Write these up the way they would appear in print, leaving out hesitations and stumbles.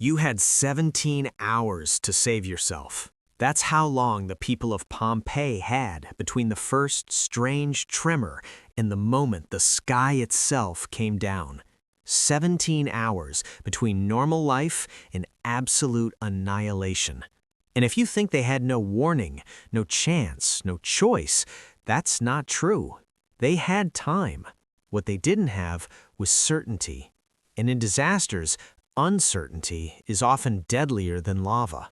You had 17 hours to save yourself. That's how long the people of Pompeii had between the first strange tremor and the moment the sky itself came down. 17 hours between normal life and absolute annihilation. And if you think they had no warning, no chance, no choice, that's not true. They had time. What they didn't have was certainty. And in disasters, uncertainty is often deadlier than lava.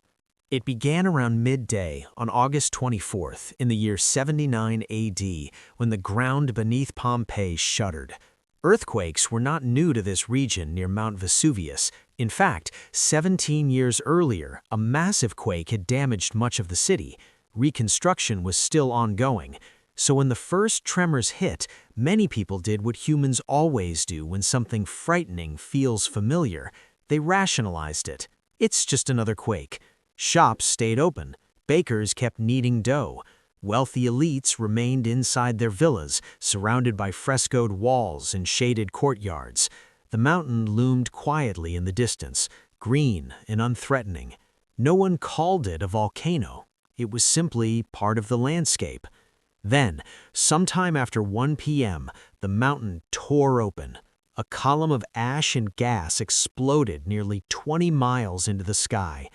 It began around midday on August 24th in the year 79 AD when the ground beneath Pompeii shuddered. Earthquakes were not new to this region near Mount Vesuvius. In fact, 17 years earlier, a massive quake had damaged much of the city. Reconstruction was still ongoing. So when the first tremors hit, many people did what humans always do when something frightening feels familiar. They rationalized it. It's just another quake. Shops stayed open. Bakers kept kneading dough. Wealthy elites remained inside their villas, surrounded by frescoed walls and shaded courtyards. The mountain loomed quietly in the distance, green and unthreatening. No one called it a volcano. It was simply part of the landscape. Then, sometime after 1 p.m., the mountain tore open. A column of ash and gas exploded nearly 20 miles into the sky.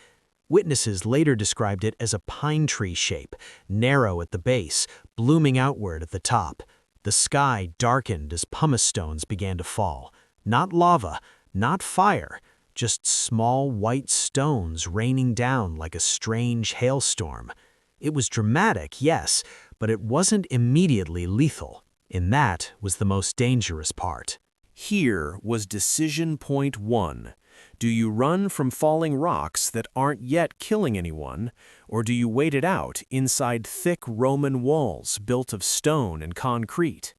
Witnesses later described it as a pine tree shape, narrow at the base, blooming outward at the top. The sky darkened as pumice stones began to fall. Not lava, not fire, just small white stones raining down like a strange hailstorm. It was dramatic, yes, but it wasn't immediately lethal. And that was the most dangerous part. Here was decision point 1. Do you run from falling rocks that aren't yet killing anyone, or do you wait it out inside thick Roman walls built of stone and concrete?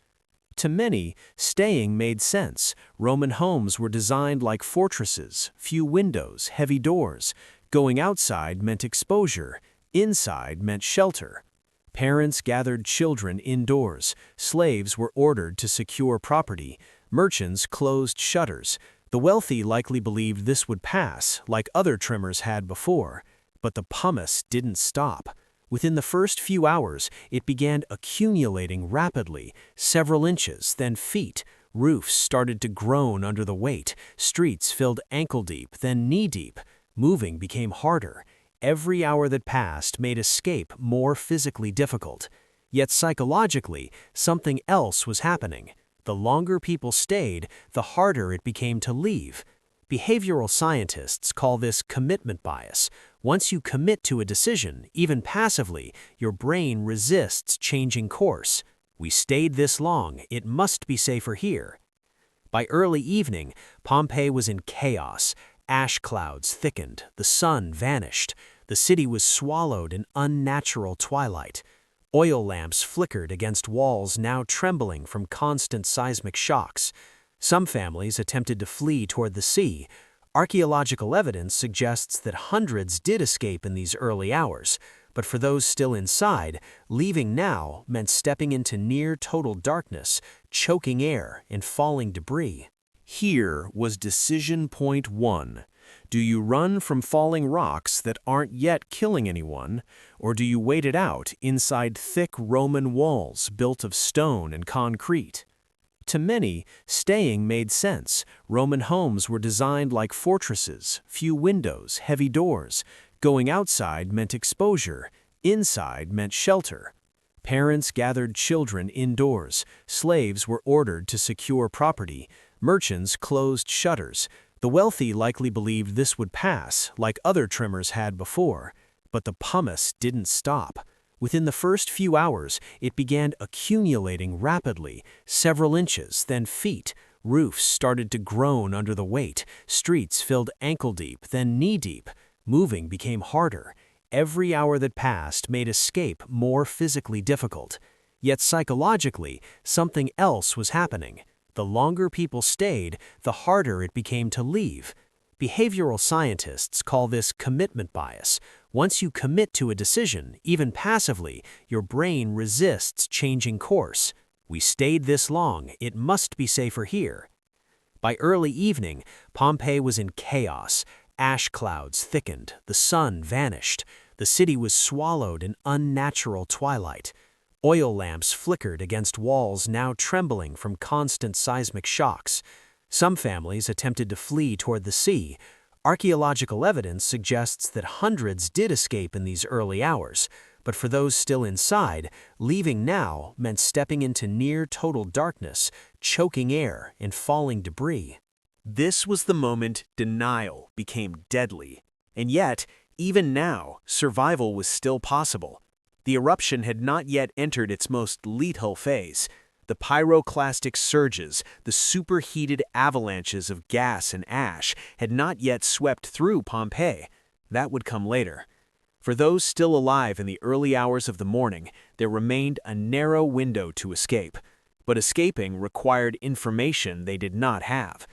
To many, staying made sense. Roman homes were designed like fortresses, few windows, heavy doors. Going outside meant exposure, inside meant shelter. Parents gathered children indoors. Slaves were ordered to secure property. Merchants closed shutters. The wealthy likely believed this would pass, like other tremors had before. But the pumice didn't stop. Within the first few hours, it began accumulating rapidly, several inches, then feet. Roofs started to groan under the weight. Streets filled ankle-deep, then knee-deep. Moving became harder. Every hour that passed made escape more physically difficult. Yet psychologically, something else was happening. The longer people stayed, the harder it became to leave. Behavioral scientists call this commitment bias. Once you commit to a decision, even passively, your brain resists changing course. We stayed this long, it must be safer here. By early evening, Pompeii was in chaos. Ash clouds thickened, the sun vanished. The city was swallowed in unnatural twilight. Oil lamps flickered against walls now trembling from constant seismic shocks. Some families attempted to flee toward the sea. Archaeological evidence suggests that hundreds did escape in these early hours, but for those still inside, leaving now meant stepping into near-total darkness, choking air, and falling debris. Here was decision point 1. Do you run from falling rocks that aren't yet killing anyone, or do you wait it out inside thick Roman walls built of stone and concrete? To many, staying made sense. Roman homes were designed like fortresses, few windows, heavy doors. Going outside meant exposure, inside meant shelter. Parents gathered children indoors. Slaves were ordered to secure property. Merchants closed shutters. The wealthy likely believed this would pass, like other tremors had before. But the pumice didn't stop. Within the first few hours, it began accumulating rapidly, several inches, then feet. Roofs started to groan under the weight. Streets filled ankle-deep, then knee-deep. Moving became harder. Every hour that passed made escape more physically difficult. Yet psychologically, something else was happening. The longer people stayed, the harder it became to leave. Behavioral scientists call this commitment bias. Once you commit to a decision, even passively, your brain resists changing course. We stayed this long, it must be safer here. By early evening, Pompeii was in chaos. Ash clouds thickened, the sun vanished, the city was swallowed in unnatural twilight. Oil lamps flickered against walls now trembling from constant seismic shocks. Some families attempted to flee toward the sea. Archaeological evidence suggests that hundreds did escape in these early hours, but for those still inside, leaving now meant stepping into near-total darkness, choking air, and falling debris. This was the moment denial became deadly. And yet, even now, survival was still possible. The eruption had not yet entered its most lethal phase. The pyroclastic surges, the superheated avalanches of gas and ash, had not yet swept through Pompeii. That would come later. For those still alive in the early hours of the morning, there remained a narrow window to escape. But escaping required information they did not have.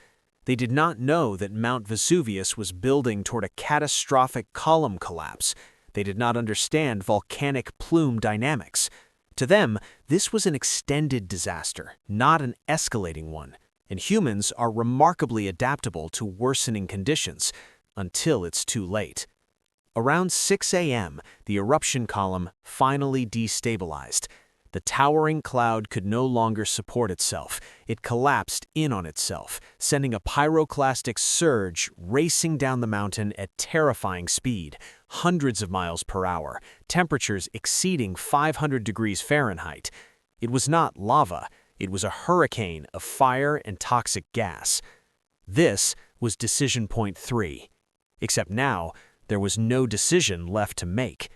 They did not know that Mount Vesuvius was building toward a catastrophic column collapse. They did not understand volcanic plume dynamics. To them, this was an extended disaster, not an escalating one. And humans are remarkably adaptable to worsening conditions, until it's too late. Around 6 a.m., the eruption column finally destabilized. The towering cloud could no longer support itself. It collapsed in on itself, sending a pyroclastic surge racing down the mountain at terrifying speed, hundreds of miles per hour, temperatures exceeding 500 degrees Fahrenheit. It was not lava. It was a hurricane of fire and toxic gas. This was decision point 3. Except now, there was no decision left to make.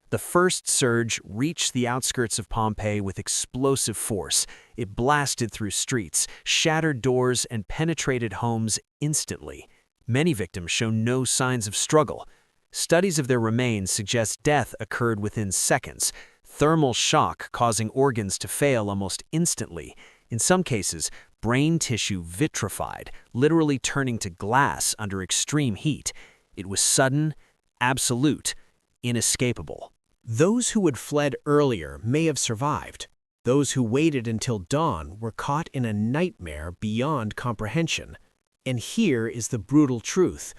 The first surge reached the outskirts of Pompeii with explosive force. It blasted through streets, shattered doors, and penetrated homes instantly. Many victims show no signs of struggle. Studies of their remains suggest death occurred within seconds, thermal shock causing organs to fail almost instantly. In some cases, brain tissue vitrified, literally turning to glass under extreme heat. It was sudden, absolute, inescapable. Those who had fled earlier may have survived. Those who waited until dawn were caught in a nightmare beyond comprehension. And here is the brutal truth.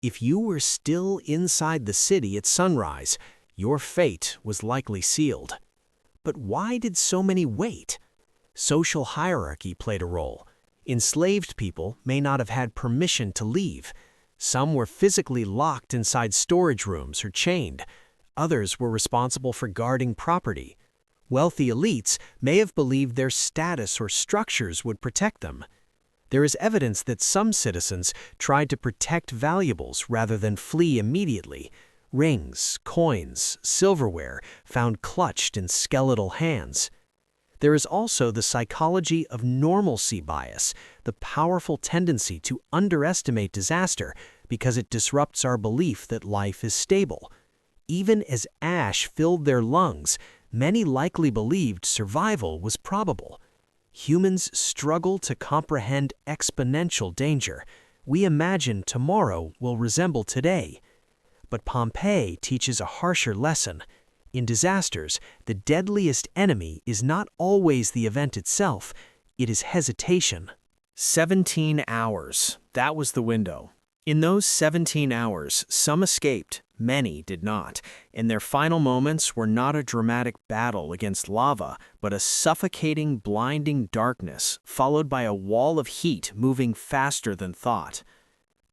If you were still inside the city at sunrise, your fate was likely sealed. But why did so many wait? Social hierarchy played a role. Enslaved people may not have had permission to leave. Some were physically locked inside storage rooms or chained. Others were responsible for guarding property. Wealthy elites may have believed their status or structures would protect them. There is evidence that some citizens tried to protect valuables rather than flee immediately. Rings, coins, silverware found clutched in skeletal hands. There is also the psychology of normalcy bias, the powerful tendency to underestimate disaster because it disrupts our belief that life is stable. Even as ash filled their lungs, many likely believed survival was probable. Humans struggle to comprehend exponential danger. We imagine tomorrow will resemble today. But Pompeii teaches a harsher lesson. In disasters, the deadliest enemy is not always the event itself. It is hesitation. 17 hours. That was the window. In those 17 hours, some escaped, many did not, and their final moments were not a dramatic battle against lava, but a suffocating, blinding darkness, followed by a wall of heat moving faster than thought.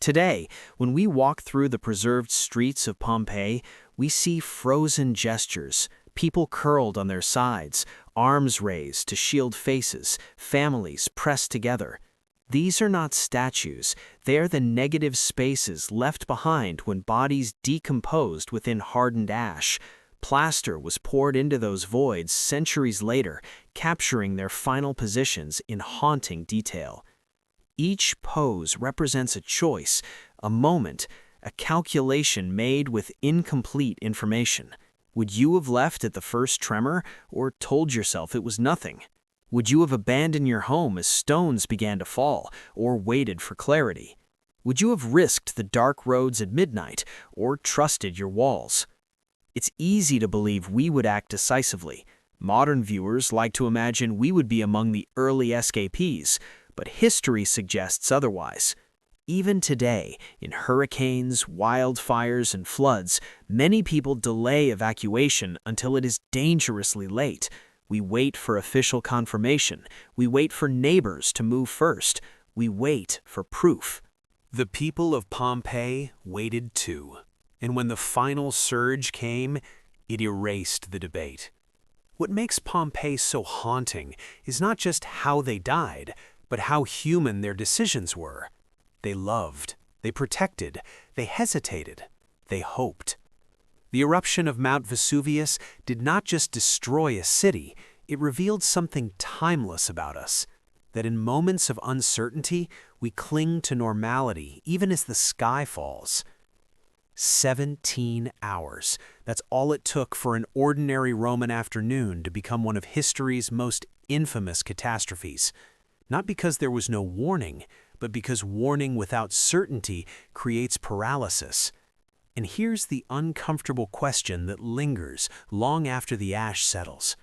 Today, when we walk through the preserved streets of Pompeii, we see frozen gestures, people curled on their sides, arms raised to shield faces, families pressed together. These are not statues, they are the negative spaces left behind when bodies decomposed within hardened ash. Plaster was poured into those voids centuries later, capturing their final positions in haunting detail. Each pose represents a choice, a moment, a calculation made with incomplete information. Would you have left at the first tremor, or told yourself it was nothing? Would you have abandoned your home as stones began to fall, or waited for clarity? Would you have risked the dark roads at midnight, or trusted your walls? It's easy to believe we would act decisively. Modern viewers like to imagine we would be among the early escapees, but history suggests otherwise. Even today, in hurricanes, wildfires, and floods, many people delay evacuation until it is dangerously late. We wait for official confirmation. We wait for neighbors to move first. We wait for proof. The people of Pompeii waited too, and when the final surge came, it erased the debate. What makes Pompeii so haunting is not just how they died, but how human their decisions were. They loved, they protected, they hesitated, they hoped. The eruption of Mount Vesuvius did not just destroy a city, it revealed something timeless about us, that in moments of uncertainty, we cling to normality even as the sky falls. 17 hours. That's all it took for an ordinary Roman afternoon to become one of history's most infamous catastrophes. Not because there was no warning, but because warning without certainty creates paralysis. And here's the uncomfortable question that lingers long after the ash settles.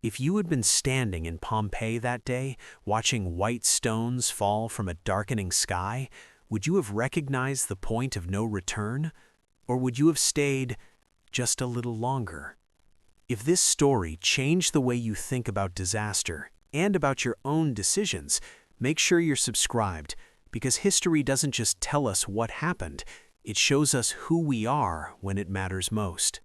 If you had been standing in Pompeii that day, watching white stones fall from a darkening sky, would you have recognized the point of no return? Or would you have stayed just a little longer? If this story changed the way you think about disaster and about your own decisions, make sure you're subscribed, because history doesn't just tell us what happened, it shows us who we are when it matters most.